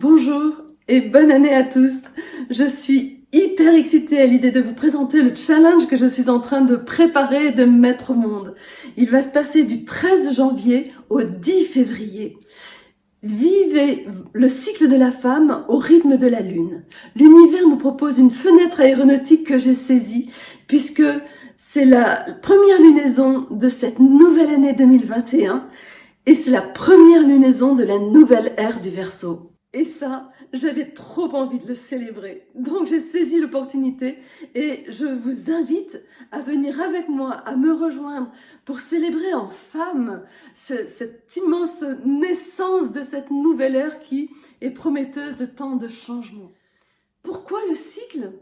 Bonjour et bonne année à tous. Je suis hyper excitée à l'idée de vous présenter le challenge que je suis en train de préparer et de mettre au monde. Il va se passer du 13 janvier au 10 février. Vivez le cycle de la femme au rythme de la lune. L'univers nous propose une fenêtre aéronautique que j'ai saisie puisque c'est la première lunaison de cette nouvelle année 2021 et c'est la première lunaison de la nouvelle ère du Verseau. Et ça, j'avais trop envie de le célébrer. Donc j'ai saisi l'opportunité et je vous invite à venir avec moi, à me rejoindre pour célébrer en femme cette immense naissance de cette nouvelle ère qui est prometteuse de tant de changements. Pourquoi le cycle ?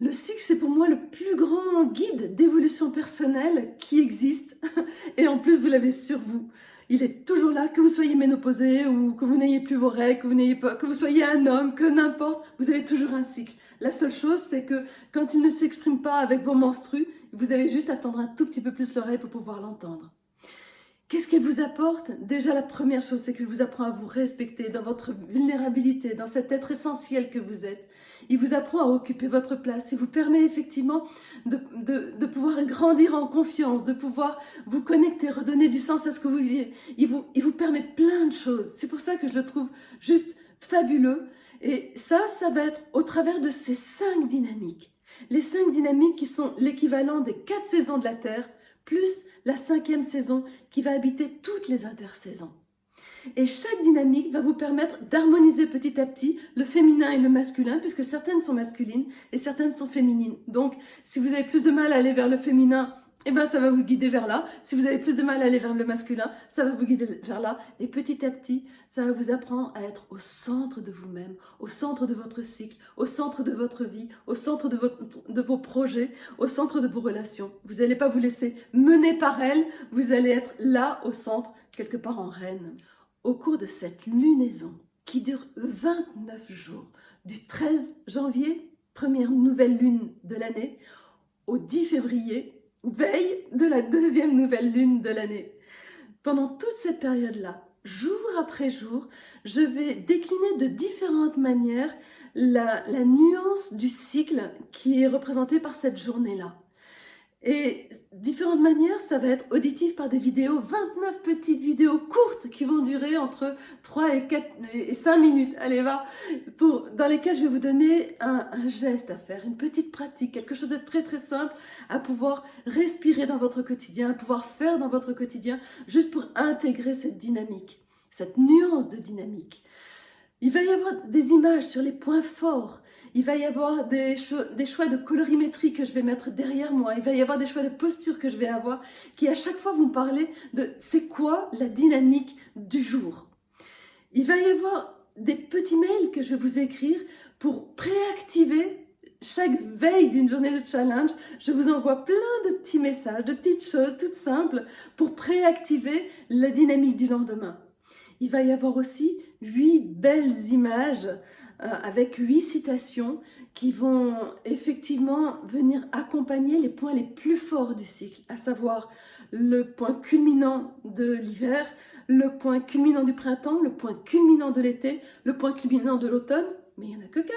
Le cycle, c'est pour moi le plus grand guide d'évolution personnelle qui existe. Et en plus, vous l'avez sur vous. Il est toujours là, que vous soyez ménopausé ou que vous n'ayez plus vos règles, que vous soyez un homme, que n'importe, vous avez toujours un cycle. La seule chose, c'est que quand il ne s'exprime pas avec vos menstrues, vous avez juste à tendre un tout petit peu plus l'oreille pour pouvoir l'entendre. Qu'est-ce qu'elle vous apporte ? Déjà, la première chose, c'est qu'elle vous apprend à vous respecter dans votre vulnérabilité, dans cet être essentiel que vous êtes. Il vous apprend à occuper votre place. Il vous permet effectivement de pouvoir grandir en confiance, de pouvoir vous connecter, redonner du sens à ce que vous vivez. Il vous permet plein de choses. C'est pour ça que je le trouve juste fabuleux. Et ça va être au travers de ces 5 dynamiques. Les 5 dynamiques qui sont l'équivalent des 4 saisons de la Terre, plus la 5e saison qui va habiter toutes les intersaisons. Et chaque dynamique va vous permettre d'harmoniser petit à petit le féminin et le masculin, puisque certaines sont masculines et certaines sont féminines. Donc, si vous avez plus de mal à aller vers le féminin, eh ben, ça va vous guider vers là. Si vous avez plus de mal à aller vers le masculin, ça va vous guider vers là. Et petit à petit, ça va vous apprendre à être au centre de vous-même, au centre de votre cycle, au centre de votre vie, au centre de vos projets, au centre de vos relations. Vous n'allez pas vous laisser mener par elles, vous allez être là au centre, quelque part en reine. Au cours de cette lunaison qui dure 29 jours, du 13 janvier, première nouvelle lune de l'année, au 10 février, veille de la 2e nouvelle lune de l'année. Pendant toute cette période-là, jour après jour, je vais décliner de différentes manières la nuance du cycle qui est représentée par cette journée-là. Et différentes manières, ça va être auditif par des vidéos, 29 petites vidéos courtes qui vont durer entre 3 et 4 et 5 minutes, allez va, dans lesquelles je vais vous donner un geste à faire, une petite pratique, quelque chose de très très simple à pouvoir respirer dans votre quotidien, à pouvoir faire dans votre quotidien, juste pour intégrer cette dynamique, cette nuance de dynamique. Il va y avoir des images sur les points forts. Il va y avoir des choix de colorimétrie que je vais mettre derrière moi. Il va y avoir des choix de posture que je vais avoir qui à chaque fois vont parler de c'est quoi la dynamique du jour. Il va y avoir des petits mails que je vais vous écrire pour préactiver chaque veille d'une journée de challenge. Je vous envoie plein de petits messages, de petites choses toutes simples pour préactiver la dynamique du lendemain. Il va y avoir aussi 8 belles images avec 8 citations qui vont effectivement venir accompagner les points les plus forts du cycle, à savoir le point culminant de l'hiver, le point culminant du printemps, le point culminant de l'été, le point culminant de l'automne, mais il n'y en a que 4.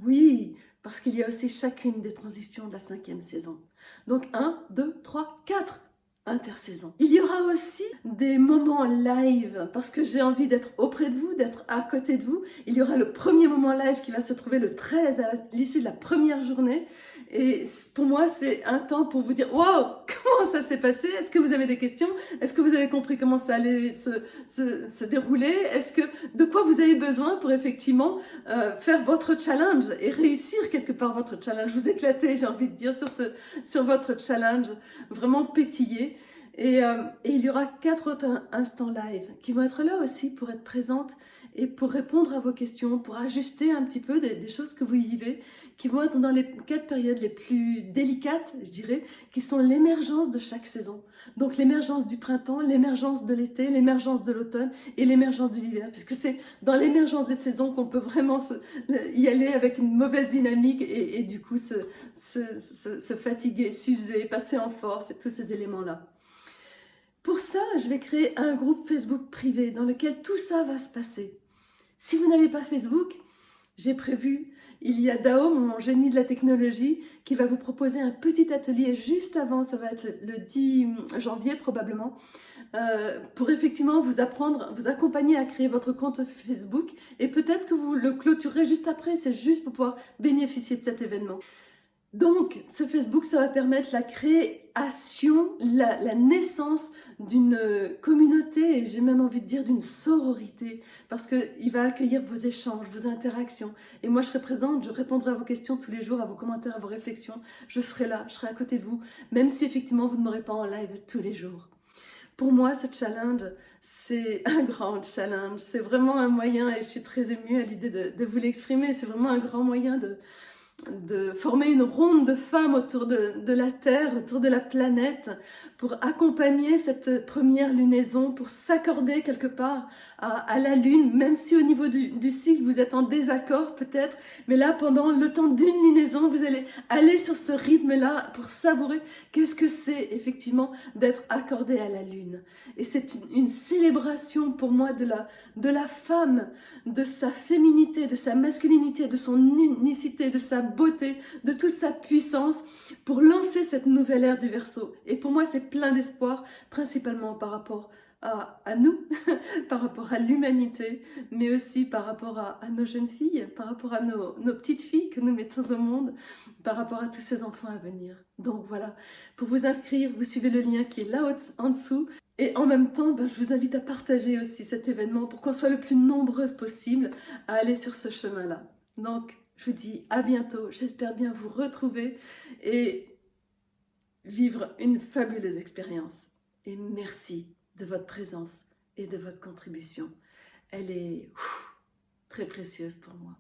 Oui, parce qu'il y a aussi chacune des transitions de la 5e saison. Donc 1, 2, 3, 4 intersaison. Il y aura aussi des moments live parce que j'ai envie d'être auprès de vous, d'être à côté de vous. Il y aura le premier moment live qui va se trouver le 13 à l'issue de la première journée. Et pour moi, c'est un temps pour vous dire « Wow, comment ça s'est passé ? Est-ce que vous avez des questions ? Est-ce que vous avez compris comment ça allait se dérouler ? De quoi vous avez besoin pour effectivement faire votre challenge et réussir quelque part votre challenge ? Vous éclater, j'ai envie de dire, sur votre challenge, vraiment pétiller. Et il y aura 4 autres instants live qui vont être là aussi pour être présentes et pour répondre à vos questions, pour ajuster un petit peu des choses que vous vivez, qui vont être dans les 4 périodes les plus délicates, je dirais, qui sont l'émergence de chaque saison. Donc l'émergence du printemps, l'émergence de l'été, l'émergence de l'automne et l'émergence de l'hiver, puisque c'est dans l'émergence des saisons qu'on peut vraiment y aller avec une mauvaise dynamique et du coup se fatiguer, s'user, passer en force et tous ces éléments-là. Pour ça, je vais créer un groupe Facebook privé dans lequel tout ça va se passer. Si vous n'avez pas Facebook, j'ai prévu, il y a Dao, mon génie de la technologie, qui va vous proposer un petit atelier juste avant, ça va être le 10 janvier probablement, pour effectivement vous apprendre, vous accompagner à créer votre compte Facebook et peut-être que vous le clôturerez juste après, c'est juste pour pouvoir bénéficier de cet événement. Donc, ce Facebook, ça va permettre la création, la naissance d'une communauté, et j'ai même envie de dire d'une sororité, parce qu'il va accueillir vos échanges, vos interactions. Et moi, je serai présente, je répondrai à vos questions tous les jours, à vos commentaires, à vos réflexions. Je serai là, je serai à côté de vous, même si effectivement, vous ne m'aurez pas en live tous les jours. Pour moi, ce challenge, c'est un grand challenge. C'est vraiment un moyen, et je suis très émue à l'idée de vous l'exprimer, c'est vraiment un grand moyen de former une ronde de femmes autour de la Terre, autour de la planète, pour accompagner cette première lunaison, pour s'accorder quelque part à la Lune, même si au niveau du cycle vous êtes en désaccord peut-être, mais là pendant le temps d'une lunaison, vous allez aller sur ce rythme-là pour savourer qu'est-ce que c'est effectivement d'être accordé à la Lune. Et c'est une célébration pour moi de la femme, de sa féminité, de sa masculinité, de son unicité, de sa beauté, de toute sa puissance pour lancer cette nouvelle ère du Verseau. Et pour moi, c'est plein d'espoir, principalement par rapport à nous, par rapport à l'humanité, mais aussi par rapport à nos jeunes filles, par rapport à nos petites filles que nous mettons au monde, par rapport à tous ces enfants à venir. Donc voilà, pour vous inscrire, vous suivez le lien qui est là en dessous. Et en même temps, je vous invite à partager aussi cet événement pour qu'on soit le plus nombreuses possible à aller sur ce chemin-là. Donc, je vous dis à bientôt. J'espère bien vous retrouver et vivre une fabuleuse expérience. Et merci de votre présence et de votre contribution. Elle est très précieuse pour moi.